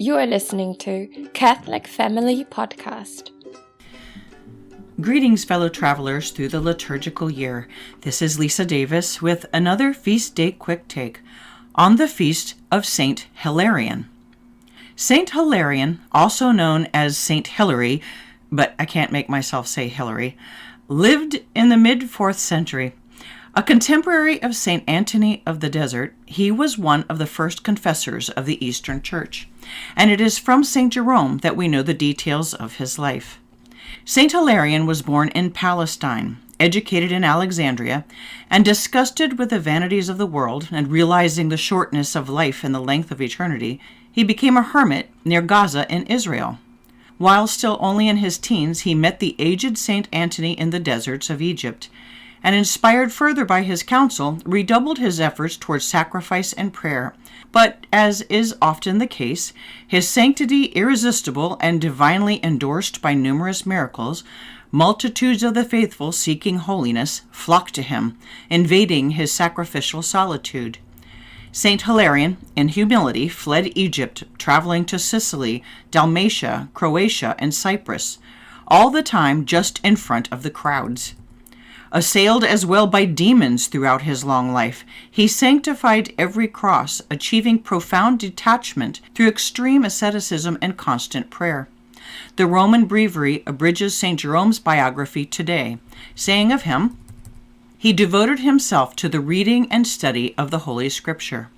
You are listening to Catholic Family Podcast. Greetings, fellow travelers through the liturgical year. This is Lisa Davis with another Feast Day Quick Take on the feast of Saint Hilarion. Saint Hilarion, also known as Saint Hilary, but I can't make myself say Hilary, lived in the mid-4th century. A contemporary of Saint Anthony of the Desert, he was one of the first confessors of the Eastern Church, and it is from Saint Jerome that we know the details of his life. Saint Hilarion was born in Palestine, educated in Alexandria, and disgusted with the vanities of the world and realizing the shortness of life and the length of eternity, he became a hermit near Gaza in Israel. While still only in his teens, he met the aged Saint Anthony in the deserts of Egypt, and inspired further by his counsel, redoubled his efforts towards sacrifice and prayer. But, as is often the case, his sanctity irresistible and divinely endorsed by numerous miracles, multitudes of the faithful seeking holiness flocked to him, invading his sacrificial solitude. Saint Hilarion, in humility, fled Egypt, traveling to Sicily, Dalmatia, Croatia, and Cyprus, all the time just in front of the crowds. Assailed as well by demons throughout his long life, he sanctified every cross, achieving profound detachment through extreme asceticism and constant prayer. The Roman Breviary abridges St. Jerome's biography today, saying of him, "He devoted himself to the reading and study of the Holy Scripture.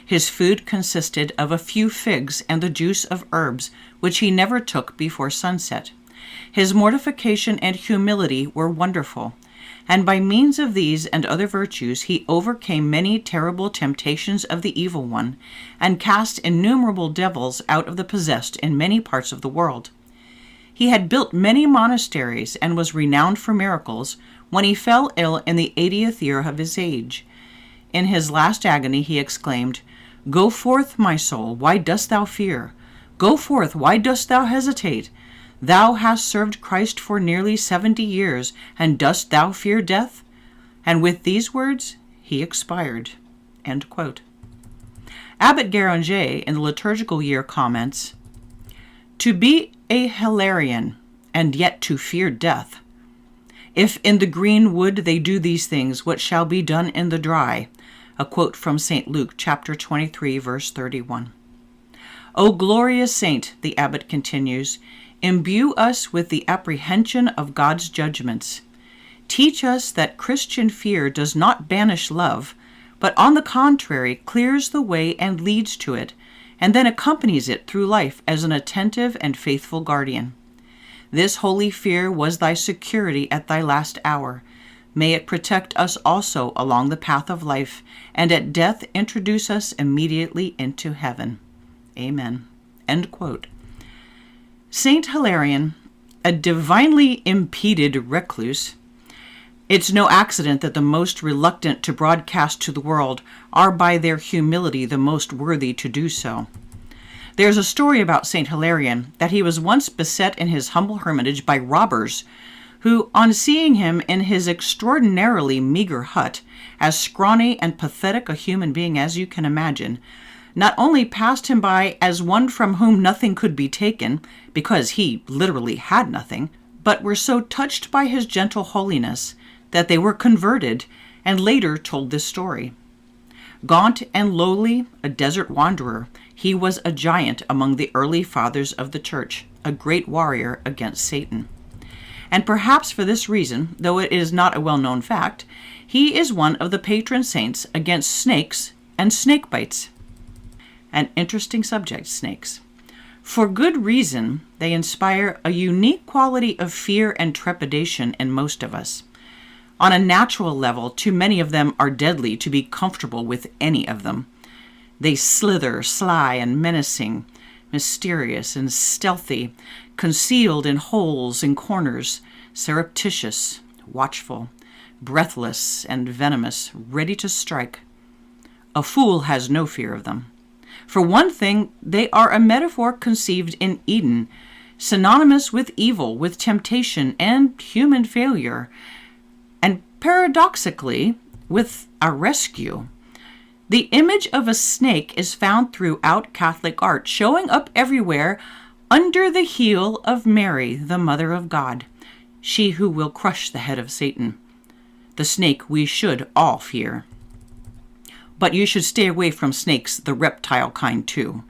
His food consisted of a few figs and the juice of herbs, which he never took before sunset. His mortification and humility were wonderful, and by means of these and other virtues he overcame many terrible temptations of the evil one, and cast innumerable devils out of the possessed in many parts of the world. He had built many monasteries and was renowned for miracles when he fell ill in the 80th year of his age. In his last agony he exclaimed, 'Go forth, my soul, why dost thou fear? Go forth, why dost thou hesitate? Thou hast served Christ for nearly 70 years, and dost thou fear death?' And with these words, he expired." End quote. Abbot Guéranger in the liturgical year comments, "To be a Hilarion, and yet to fear death. If in the green wood they do these things, what shall be done in the dry?" A quote from St. Luke, chapter 23, verse 31. "O glorious saint," the abbot continues, "imbue us with the apprehension of God's judgments. Teach us that Christian fear does not banish love, but on the contrary clears the way and leads to it, and then accompanies it through life as an attentive and faithful guardian. This holy fear was thy security at thy last hour. May it protect us also along the path of life, and at death introduce us immediately into heaven. Amen." End quote. Saint Hilarion, a divinely impeded recluse. It's no accident that the most reluctant to broadcast to the world are by their humility the most worthy to do so. There's a story about Saint Hilarion that he was once beset in his humble hermitage by robbers who, on seeing him in his extraordinarily meager hut, as scrawny and pathetic a human being as you can imagine, not only passed him by as one from whom nothing could be taken, because he literally had nothing, but were so touched by his gentle holiness that they were converted and later told this story. Gaunt and lowly, a desert wanderer, he was a giant among the early fathers of the Church, a great warrior against Satan. And perhaps for this reason, though it is not a well-known fact, he is one of the patron saints against snakes and snake bites. An interesting subject, snakes. For good reason, they inspire a unique quality of fear and trepidation in most of us. On a natural level, too many of them are deadly to be comfortable with any of them. They slither, sly and menacing, mysterious and stealthy, concealed in holes and corners, surreptitious, watchful, breathless and venomous, ready to strike. A fool has no fear of them. For one thing, they are a metaphor conceived in Eden, synonymous with evil, with temptation, and human failure, and paradoxically, with a rescue. The image of a snake is found throughout Catholic art, showing up everywhere under the heel of Mary, the Mother of God, she who will crush the head of Satan. The snake we should all fear. But you should stay away from snakes, the reptile kind too.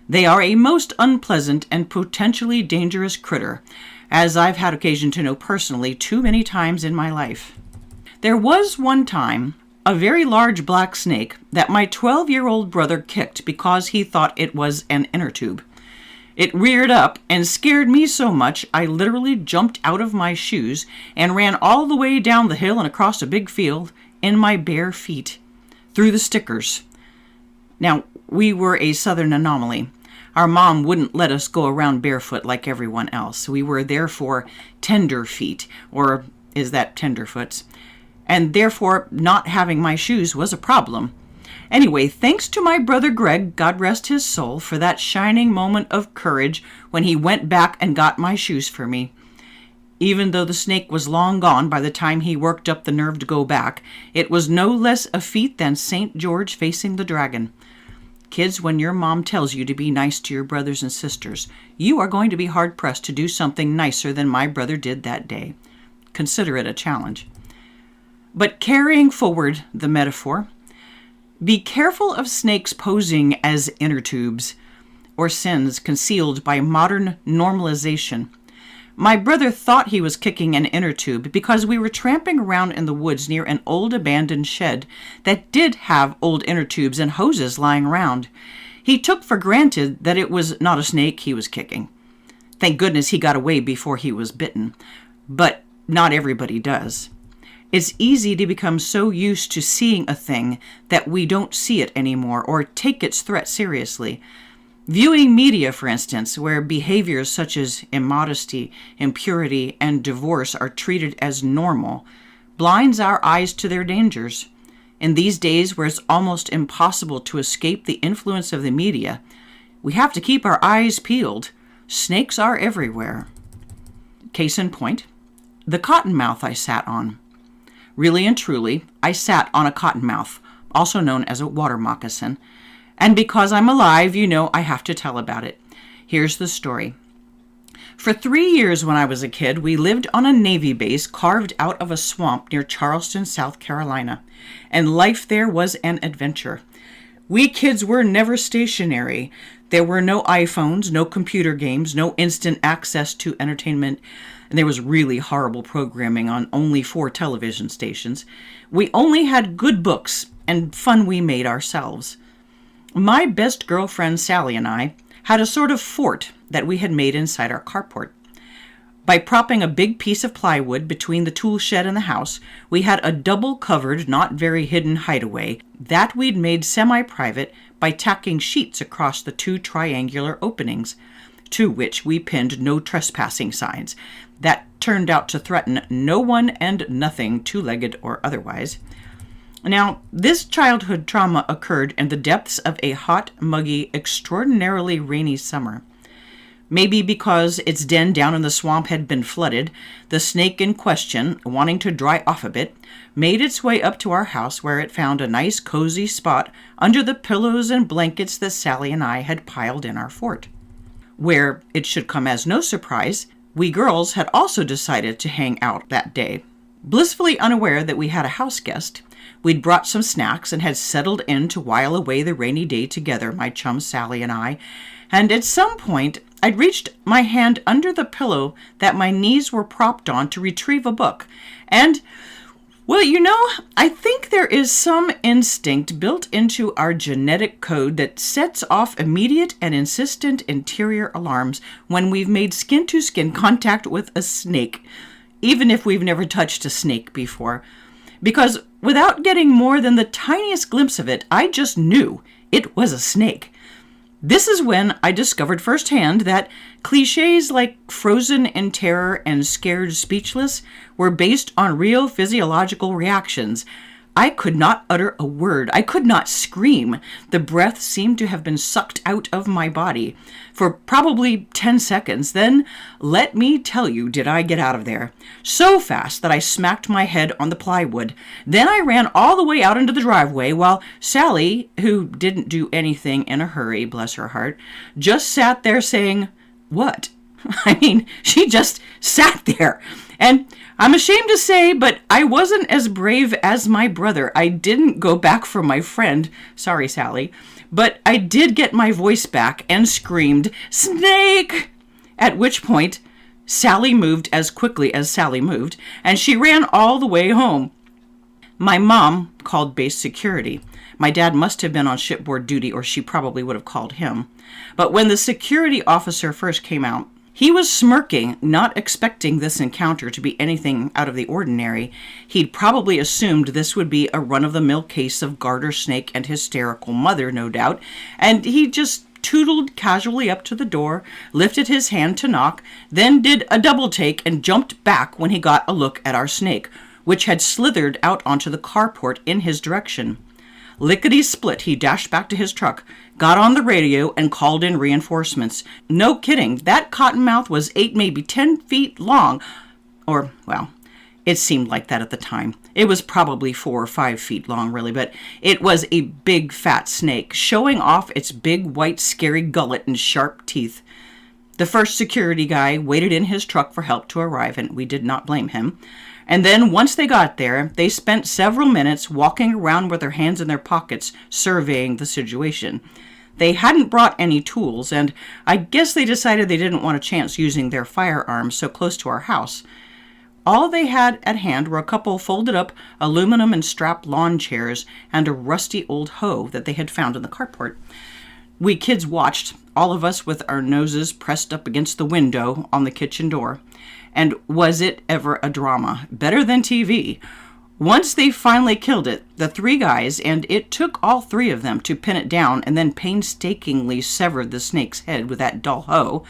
They are a most unpleasant and potentially dangerous critter, as I've had occasion to know personally too many times in my life. There was one time a very large black snake that my 12-year-old brother kicked because he thought it was an inner tube. It reared up and scared me so much I literally jumped out of my shoes and ran all the way down the hill and across a big field in my bare feet, through the stickers. Now, we were a southern anomaly. Our mom wouldn't let us go around barefoot like everyone else. We were therefore tender feet, or is that tenderfoots? And therefore not having my shoes was a problem. Anyway, thanks to my brother Greg, God rest his soul, for that shining moment of courage when he went back and got my shoes for me. Even though the snake was long gone by the time he worked up the nerve to go back, it was no less a feat than St. George facing the dragon. Kids, when your mom tells you to be nice to your brothers and sisters, you are going to be hard-pressed to do something nicer than my brother did that day. Consider it a challenge. But carrying forward the metaphor, be careful of snakes posing as inner tubes or sins concealed by modern normalization. My brother thought he was kicking an inner tube because we were tramping around in the woods near an old abandoned shed that did have old inner tubes and hoses lying around. He took for granted that it was not a snake he was kicking. Thank goodness he got away before he was bitten. But not everybody does. It's easy to become so used to seeing a thing that we don't see it anymore or take its threat seriously. Viewing media, for instance, where behaviors such as immodesty, impurity, and divorce are treated as normal, blinds our eyes to their dangers. In these days where it's almost impossible to escape the influence of the media, we have to keep our eyes peeled. Snakes are everywhere. Case in point, the cottonmouth I sat on. Really and truly, I sat on a cottonmouth, also known as a water moccasin. And because I'm alive, you know I have to tell about it. Here's the story. For 3 years when I was a kid, we lived on a Navy base carved out of a swamp near Charleston, South Carolina. And life there was an adventure. We kids were never stationary. There were no iPhones, no computer games, no instant access to entertainment. And there was really horrible programming on only 4 television stations. We only had good books and fun we made ourselves. My best girlfriend Sally and I had a sort of fort that we had made inside our carport. By propping a big piece of plywood between the tool shed and the house, we had a double-covered, not very hidden hideaway that we'd made semi-private by tacking sheets across the 2 triangular openings, to which we pinned no trespassing signs that turned out to threaten no one and nothing, two-legged or otherwise. Now, this childhood trauma occurred in the depths of a hot, muggy, extraordinarily rainy summer. Maybe because its den down in the swamp had been flooded, the snake in question, wanting to dry off a bit, made its way up to our house where it found a nice cozy spot under the pillows and blankets that Sally and I had piled in our fort. Where, it should come as no surprise, we girls had also decided to hang out that day. Blissfully unaware that we had a house guest, we'd brought some snacks and had settled in to while away the rainy day together, my chum Sally and I, and at some point I'd reached my hand under the pillow that my knees were propped on to retrieve a book, and, well, you know, I think there is some instinct built into our genetic code that sets off immediate and insistent interior alarms when we've made skin-to-skin contact with a snake, even if we've never touched a snake before. Because without getting more than the tiniest glimpse of it, I just knew it was a snake. This is when I discovered firsthand that cliches like frozen in terror and scared speechless were based on real physiological reactions. I could not utter a word. I could not scream. The breath seemed to have been sucked out of my body for probably 10 seconds. Then, let me tell you, did I get out of there. So fast that I smacked my head on the plywood. Then I ran all the way out into the driveway while Sally, who didn't do anything in a hurry, bless her heart, just sat there saying, "What?" I mean, she just sat there. And I'm ashamed to say, but I wasn't as brave as my brother. I didn't go back for my friend. Sorry, Sally. But I did get my voice back and screamed, "Snake!" At which point, Sally moved as quickly as Sally moved, and she ran all the way home. My mom called base security. My dad must have been on shipboard duty, or she probably would have called him. But when the security officer first came out, he was smirking, not expecting this encounter to be anything out of the ordinary. He'd probably assumed this would be a run-of-the-mill case of garter snake and hysterical mother, no doubt, and he just tootled casually up to the door, lifted his hand to knock, then did a double take and jumped back when he got a look at our snake, which had slithered out onto the carport in his direction. Lickety-split, he dashed back to his truck, got on the radio, and called in reinforcements. No kidding, that cottonmouth was 8, maybe 10 feet long. Or, well, it seemed like that at the time. It was probably 4 or 5 feet long, really, but it was a big, fat snake, showing off its big, white, scary gullet and sharp teeth. The first security guy waited in his truck for help to arrive, and we did not blame him. And then, once they got there, they spent several minutes walking around with their hands in their pockets, surveying the situation. They hadn't brought any tools, and I guess they decided they didn't want a chance using their firearms so close to our house. All they had at hand were a couple folded up aluminum and strap lawn chairs and a rusty old hoe that they had found in the carport. We kids watched, all of us with our noses pressed up against the window on the kitchen door. And was it ever a drama? Better than TV. Once they finally killed it, the 3 guys, and it took all 3 of them to pin it down and then painstakingly severed the snake's head with that dull hoe,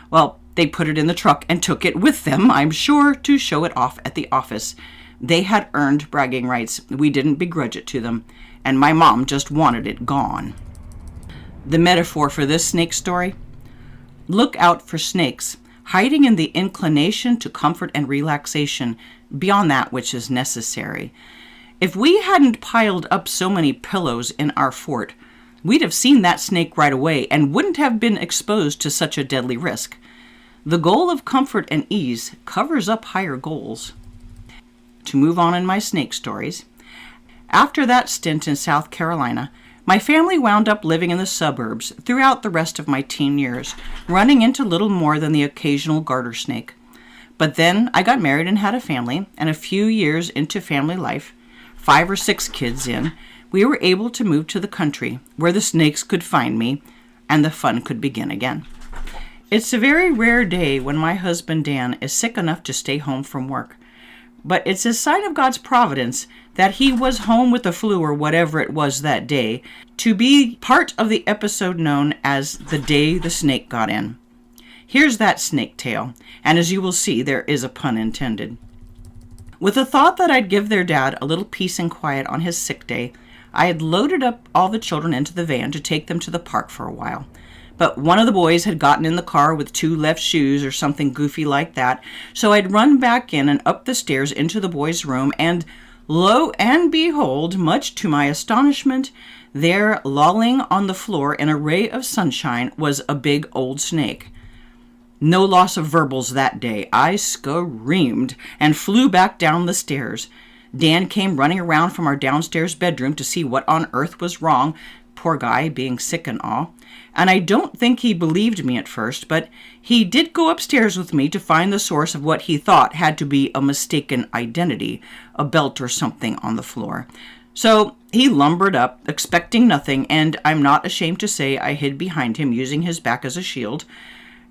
well, they put it in the truck and took it with them, I'm sure, to show it off at the office. They had earned bragging rights. We didn't begrudge it to them, and my mom just wanted it gone. The metaphor for this snake story? Look out for snakes, hiding in the inclination to comfort and relaxation beyond that which is necessary. If we hadn't piled up so many pillows in our fort, we'd have seen that snake right away and wouldn't have been exposed to such a deadly risk. The goal of comfort and ease covers up higher goals. To move on in my snake stories, after that stint in South Carolina, my family wound up living in the suburbs throughout the rest of my teen years, running into little more than the occasional garter snake. But then I got married and had a family, and a few years into family life, 5 or 6 kids in, we were able to move to the country where the snakes could find me and the fun could begin again. It's a very rare day when my husband Dan is sick enough to stay home from work. But it's a sign of God's providence that he was home with the flu or whatever it was that day to be part of the episode known as The Day the Snake Got In. Here's that snake tale, and as you will see, there is a pun intended. With the thought that I'd give their dad a little peace and quiet on his sick day, I had loaded up all the children into the van to take them to the park for a while. But one of the boys had gotten in the car with 2 left shoes or something goofy like that, so I'd run back in and up the stairs into the boys' room, and lo and behold, much to my astonishment, there, lolling on the floor in a ray of sunshine, was a big old snake. No loss of verbals that day. I screamed and flew back down the stairs. Dan came running around from our downstairs bedroom to see what on earth was wrong, poor guy, being sick and all. And I don't think he believed me at first, but he did go upstairs with me to find the source of what he thought had to be a mistaken identity, a belt or something on the floor. So he lumbered up, expecting nothing, and I'm not ashamed to say I hid behind him using his back as a shield,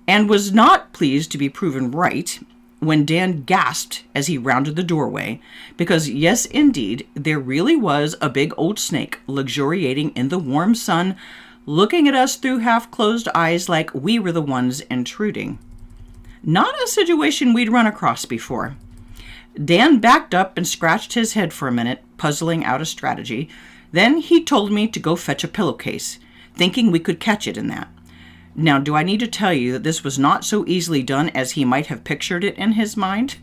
and was not pleased to be proven right when Dan gasped as he rounded the doorway, because yes, indeed, there really was a big old snake luxuriating in the warm sun, looking at us through half-closed eyes like we were the ones intruding. Not a situation we'd run across before. Dan backed up and scratched his head for a minute, puzzling out a strategy. Then he told me to go fetch a pillowcase, thinking we could catch it in that. Now, do I need to tell you that this was not so easily done as he might have pictured it in his mind?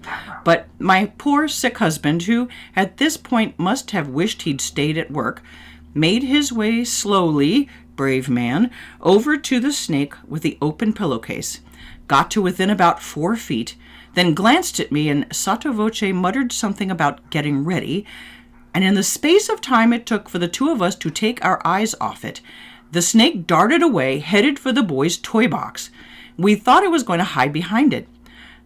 But my poor sick husband, who at this point must have wished he'd stayed at work, made his way slowly, brave man, over to the snake with the open pillowcase, got to within about 4 feet, then glanced at me and sotto voce muttered something about getting ready, and in the space of time it took for the two of us to take our eyes off it, the snake darted away, headed for the boys' toy box. We thought it was going to hide behind it,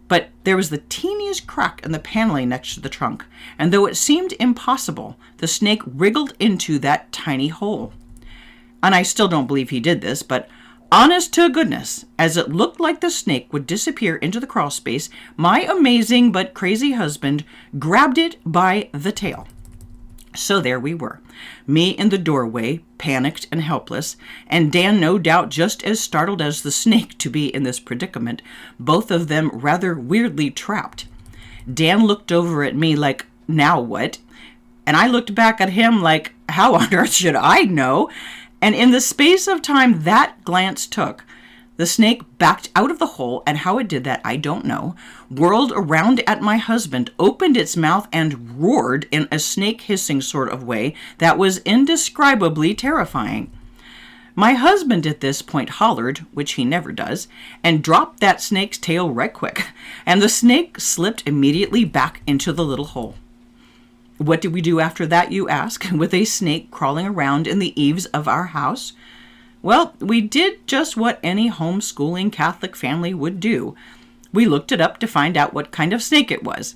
but there was the teeniest crack in the paneling next to the trunk, and though it seemed impossible, the snake wriggled into that tiny hole. And I still don't believe he did this, but honest to goodness, as it looked like the snake would disappear into the crawl space, my amazing but crazy husband grabbed it by the tail. So there we were, me in the doorway, panicked and helpless, and Dan no doubt just as startled as the snake to be in this predicament, both of them rather weirdly trapped. Dan looked over at me like, now what? And I looked back at him like, how on earth should I know? And in the space of time that glance took, the snake backed out of the hole, and how it did that, I don't know, whirled around at my husband, opened its mouth, and roared in a snake hissing sort of way that was indescribably terrifying. My husband at this point hollered, which he never does, and dropped that snake's tail right quick, and the snake slipped immediately back into the little hole. What did we do after that, you ask, with a snake crawling around in the eaves of our house? Well, we did just what any homeschooling Catholic family would do. We looked it up to find out what kind of snake it was.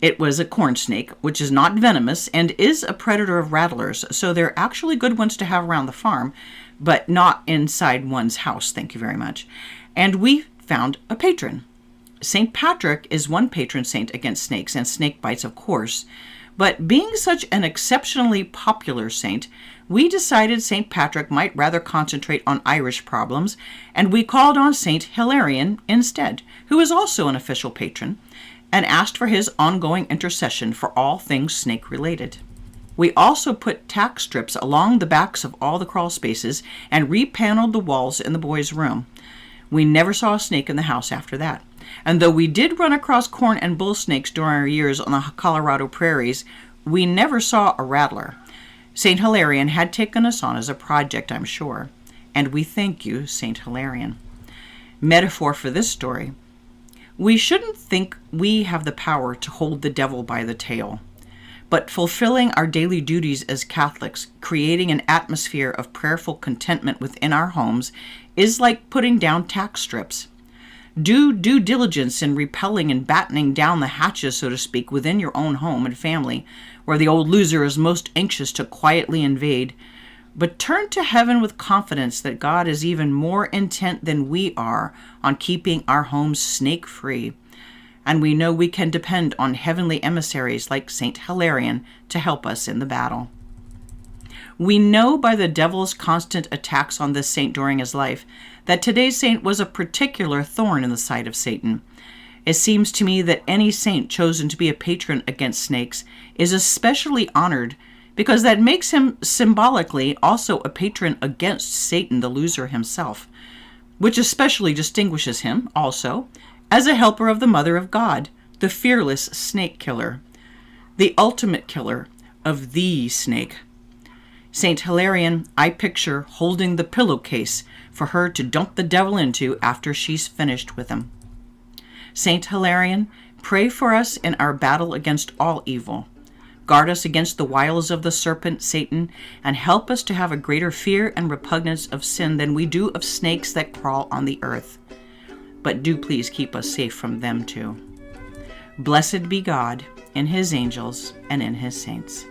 It was a corn snake, which is not venomous and is a predator of rattlers, so they're actually good ones to have around the farm, but not inside one's house, thank you very much. And we found a patron. St. Patrick is one patron saint against snakes and snake bites, of course. But being such an exceptionally popular saint, we decided St. Patrick might rather concentrate on Irish problems, and we called on St. Hilarion instead, who is also an official patron, and asked for his ongoing intercession for all things snake-related. We also put tack strips along the backs of all the crawl spaces and repaneled the walls in the boys' room. We never saw a snake in the house after that. And though we did run across corn and bull snakes during our years on the Colorado prairies, we never saw a rattler. St. Hilarion had taken us on as a project, I'm sure. And we thank you, St. Hilarion. Metaphor for this story. We shouldn't think we have the power to hold the devil by the tail. But fulfilling our daily duties as Catholics, creating an atmosphere of prayerful contentment within our homes, is like putting down tack strips. Do due diligence in repelling and battening down the hatches, so to speak, within your own home and family, where the old loser is most anxious to quietly invade. But turn to heaven with confidence that God is even more intent than we are on keeping our homes snake-free. And we know we can depend on heavenly emissaries like St. Hilarion to help us in the battle. We know by the devil's constant attacks on this saint during his life that today's saint was a particular thorn in the side of Satan. It seems to me that any saint chosen to be a patron against snakes is especially honored because that makes him symbolically also a patron against Satan, the loser himself, which especially distinguishes him also as a helper of the Mother of God, the fearless snake killer, the ultimate killer of the snake. St. Hilarion, I picture holding the pillowcase for her to dump the devil into after she's finished with him. St. Hilarion, pray for us in our battle against all evil. Guard us against the wiles of the serpent, Satan, and help us to have a greater fear and repugnance of sin than we do of snakes that crawl on the earth. But do please keep us safe from them too. Blessed be God in his angels and in his saints.